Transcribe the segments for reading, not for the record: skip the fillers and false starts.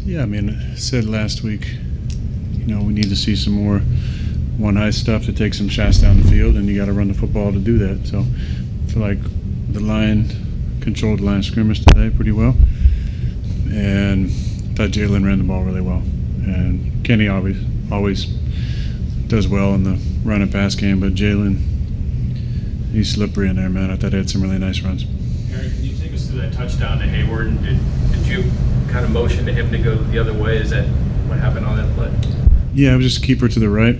Yeah, I mean, I said last week, we need to see some more one-high stuff to take some shots down the field, and you got to run the football to do that. So I feel like the line controlled the line of scrimmage today pretty well, and I thought Jalen ran the ball really well. And Kenny always does well in the run and pass game, but Jalen, he's slippery in there, man. I thought he had some really nice runs. Aaron, can you take us through that touchdown to Hayward? And did you kind of motion to him to go the other way? Is that what happened on that play? Yeah, it was just a keeper to the right.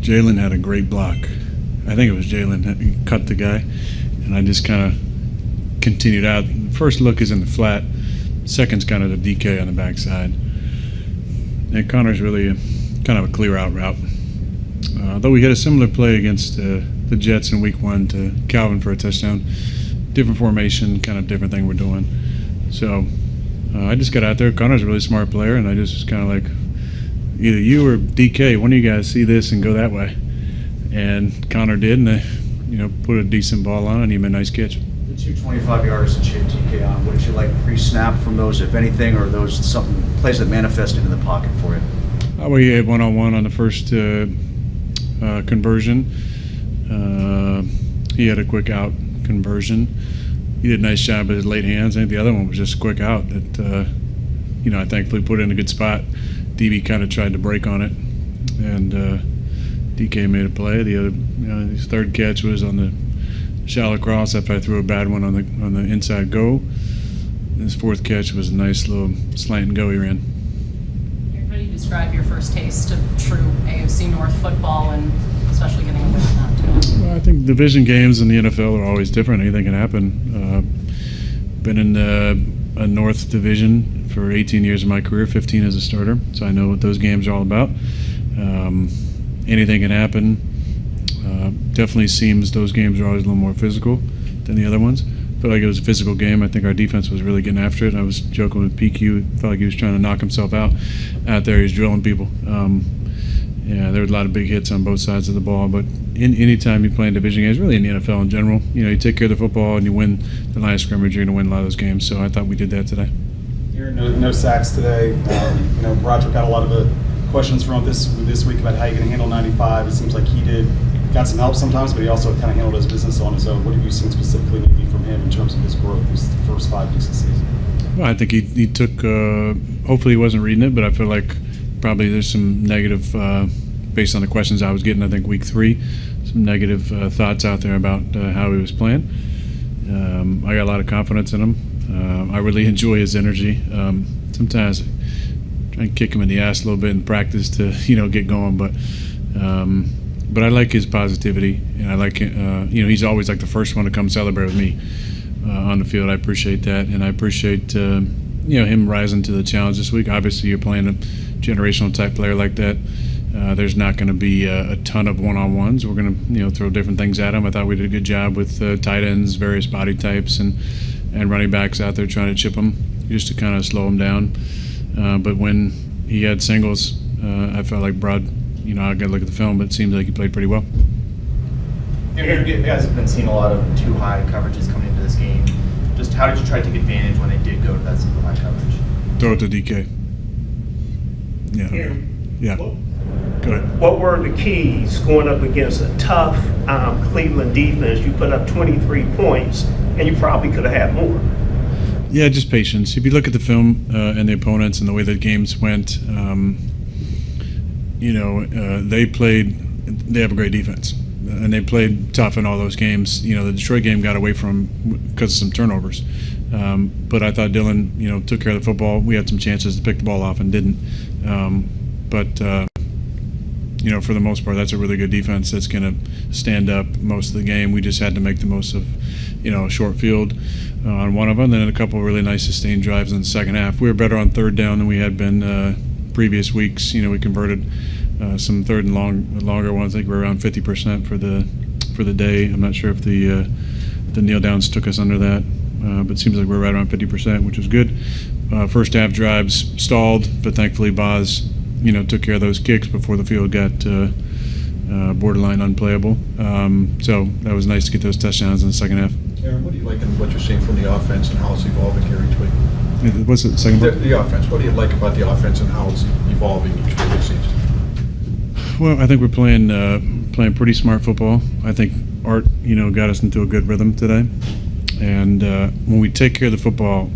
Jalen had a great block. I think it was Jalen. He cut the guy, and I just kind of continued out. First look is in the flat. Second's kind of the DK on the backside. And Connor's really kind of a clear out route. Though we had a similar play against the Jets in week 1 to Calvin for a touchdown. Different formation, kind of different thing we're doing. So I just got out there. Connor's a really smart player, and I just was kind of like, either you or DK, one of you guys see this and go that way. And Connor did, and they, put a decent ball on, and he made a nice catch. The 225-yarders that you had DK on, what did you like pre-snap from those, if anything, or are those some plays that manifested in the pocket for you? Well, he had one-on-one on the first conversion. He had a quick out conversion. He did a nice job with his late hands. I think the other one was just a quick out that, I thankfully put in a good spot. DB kind of tried to break on it, and DK made a play. The other, his third catch was on the shallow cross after I threw a bad one on the inside go. His fourth catch was a nice little slant and go he ran. How do you describe your first taste of true AFC North football, and especially getting a win on that too? Well, I think division games in the NFL are always different. Anything can happen. Been in a North division for 18 years of my career, 15 as a starter, so I know what those games are all about. Anything can happen. Definitely seems those games are always a little more physical than the other ones. I felt like it was a physical game. I think our defense was really getting after it. I was joking with PQ. Felt like he was trying to knock himself out there. He was drilling people. There was a lot of big hits on both sides of the ball. But any time you play in division games, really in the NFL in general, you take care of the football and you win the line of scrimmage, you're going to win a lot of those games. So I thought we did that today. No sacks today. Rodgers got a lot of the questions from this week about how you're going to handle 95. It seems like he got some help sometimes, but he also kind of handled his business on his own. What have you seen specifically maybe from him in terms of his growth these first 5 weeks of the season? Well, I think he took, hopefully he wasn't reading it, but I feel like probably there's some negative, based on the questions I was getting, I think week 3, some negative thoughts out there about how he was playing. I got a lot of confidence in him. I really enjoy his energy. Sometimes I try and kick him in the ass a little bit in practice to, get going, but I like his positivity, and I like, he's always like the first one to come celebrate with me on the field. I appreciate that, and I appreciate, him rising to the challenge this week. Obviously, you're playing a generational type player like that. There's not going to be a ton of one-on-ones. We're going to, throw different things at him. I thought we did a good job with tight ends, various body types, and running backs out there trying to chip him, just to kind of slow him down. But when he had singles, I felt like Brad, I got to look at the film, but it seems like he played pretty well. You guys have been seeing a lot of too high coverages coming into this game. Just how did you try to take advantage when they did go to that single high coverage? Throw it to DK. Yeah. Go ahead. What were the keys going up against a tough Cleveland defense? You put up 23 points, and you probably could have had more. Yeah, just patience. If you look at the film and the opponents and the way the games went, they have a great defense. And they played tough in all those games. The Detroit game got away from because of some turnovers. But I thought Dylan, took care of the football. We had some chances to pick the ball off and didn't. For the most part, that's a really good defense that's going to stand up most of the game. We just had to make the most of, a short field on one of them, and then a couple of really nice sustained drives in the second half. We were better on third down than we had been previous weeks. We converted some third and longer ones. I think we're around 50% for the day. I'm not sure if the kneel downs took us under that, but it seems like we're right around 50%, which was good. First half drives stalled, but thankfully Boz, took care of those kicks before the field got borderline unplayable. So that was nice to get those touchdowns in the second half. Aaron, what do you like in what you're seeing from the offense and how it's evolving here each week? What's the second part? The offense, what do you like about the offense and how it's evolving each week it seems? Well, I think we're playing pretty smart football. I think Art, got us into a good rhythm today. And when we take care of the football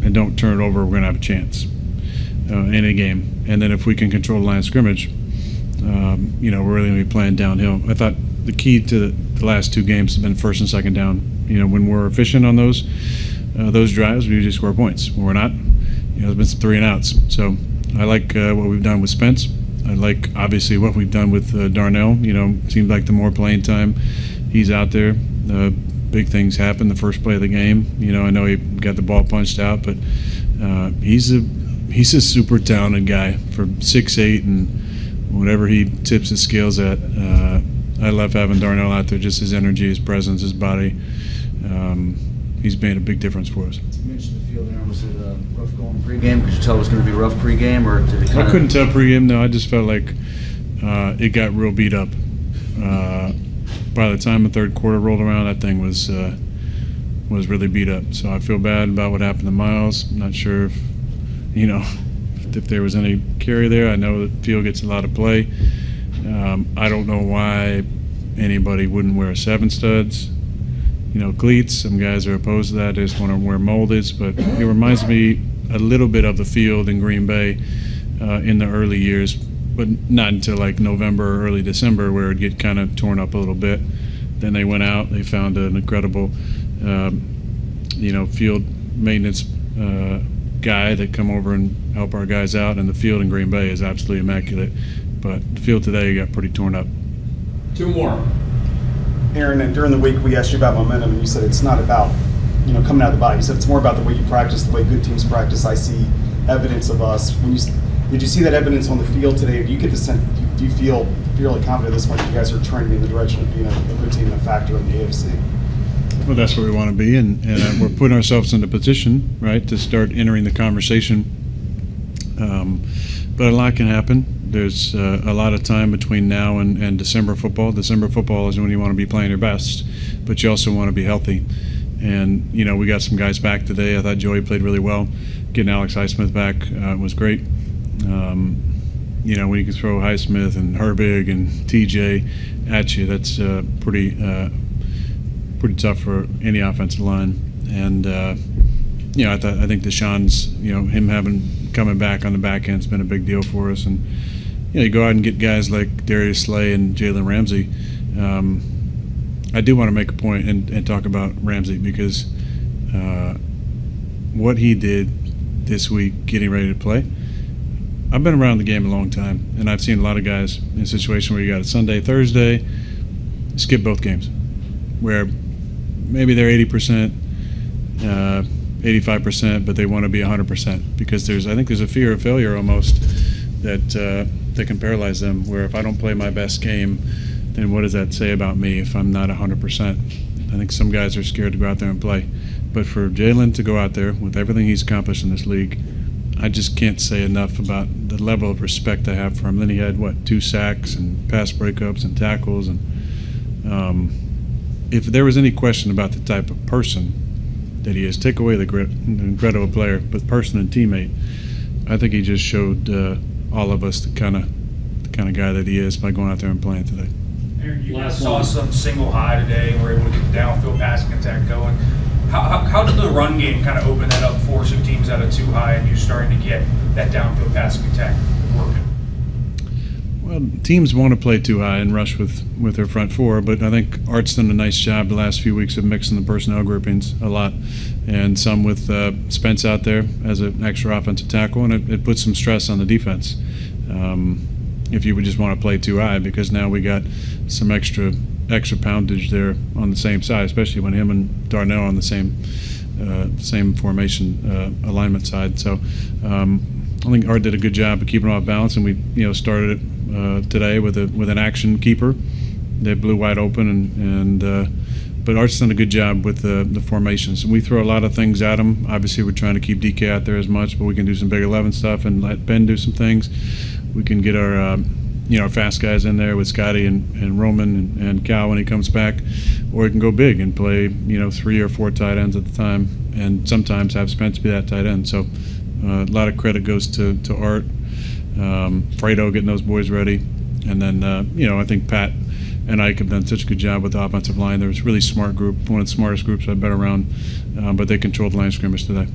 and don't turn it over, we're going to have a chance in a game. And then if we can control the line of scrimmage, we're really going to be playing downhill. I thought the key to the last two games have been first and second down. When we're efficient on those drives, we usually score points. When we're not, there's been some 3 and outs. So I like what we've done with Spence. I like, obviously, what we've done with Darnell. Seems like the more playing time he's out there, big things happen the first play of the game. I know he got the ball punched out, but he's a super talented guy for 6'8", and whatever he tips his scales at. I love having Darnell out there, just his energy, his presence, his body. He's made a big difference for us. You mentioned the field there. Was it rough going pregame? Could you tell it was going to be rough pregame, or did it kind of... I couldn't tell pregame. No, I just felt like it got real beat up. By the time the third quarter rolled around, that thing was really beat up. So I feel bad about what happened to Miles. I'm not sure if if there was any carry there. I know the field gets a lot of play. I don't know why anybody wouldn't wear 7 studs. Cleats. Some guys are opposed to that. They just want to wear moldeds. But it reminds me a little bit of the field in Green Bay in the early years, but not until like November or early December, where it'd get kind of torn up a little bit. Then they went out. They found an incredible, field maintenance guy that come over and help our guys out. And the field in Green Bay is absolutely immaculate. But the field today got pretty torn up. 2 more. Aaron, during the week we asked you about momentum, and you said it's not about coming out of the body. You said it's more about the way you practice, the way good teams practice. I see evidence of us. Did you see that evidence on the field today? Do you get the sense? Do you feel fairly confident at this point you guys are trending in the direction of being a good team and a factor in the AFC? Well, that's where we want to be, and we're putting ourselves in a position, right, to start entering the conversation. But a lot can happen. There's a lot of time between now and December football. December football is when you want to be playing your best, but you also want to be healthy. And, we got some guys back today. I thought Joey played really well. Getting Alex Highsmith back was great. When you can throw Highsmith and Herbig and TJ at you, that's pretty tough for any offensive line. And, I think Deshaun's, him coming back on the back end has been a big deal for us. And, you go out and get guys like Darius Slay and Jalen Ramsey. I do want to make a point and talk about Ramsey because what he did this week getting ready to play, I've been around the game a long time, and I've seen a lot of guys in a situation where you got a Sunday, Thursday, skip both games, where maybe they're 80%, 85%, but they want to be 100% because I think there's a fear of failure almost that can paralyze them, where if I don't play my best game, then what does that say about me if I'm not 100%? I think some guys are scared to go out there and play. But for Jalen to go out there with everything he's accomplished in this league, I just can't say enough about the level of respect I have for him. Then he had, 2 sacks and pass breakups and tackles. And if there was any question about the type of person that he is, take away the incredible player, but person and teammate, I think he just showed all of us the kind of guy that he is by going out there and playing today. Aaron, you guys saw some single high today and were able to get the downfield passing attack going. How did the run game kind of open that up, forcing teams out of 2 high and you starting to get that downfield passing attack working? Well, teams want to play 2 high and rush with their front 4, but I think Art's done a nice job the last few weeks of mixing the personnel groupings a lot, and some with Spence out there as an extra offensive tackle, and it puts some stress on the defense. If you would just want to play 2 high, because now we got some extra poundage there on the same side, especially when him and Darnell on the same formation alignment side. So I think Art did a good job of keeping them off balance, and we started it today with an action keeper. They blew wide open, but Art's done a good job with the formations. And we throw a lot of things at him. Obviously, we're trying to keep DK out there as much, but we can do some Big 11 stuff and let Ben do some things. We can get our our fast guys in there with Scotty and Roman and Cal when he comes back, or he can go big and play 3 or 4 tight ends at the time, and sometimes have Spence be that tight end. So a lot of credit goes to Art, Fredo getting those boys ready, and then I think Pat and Ike have done such a good job with the offensive line. There was a really smart group, one of the smartest groups I've been around, but they controlled the line of scrimmage today.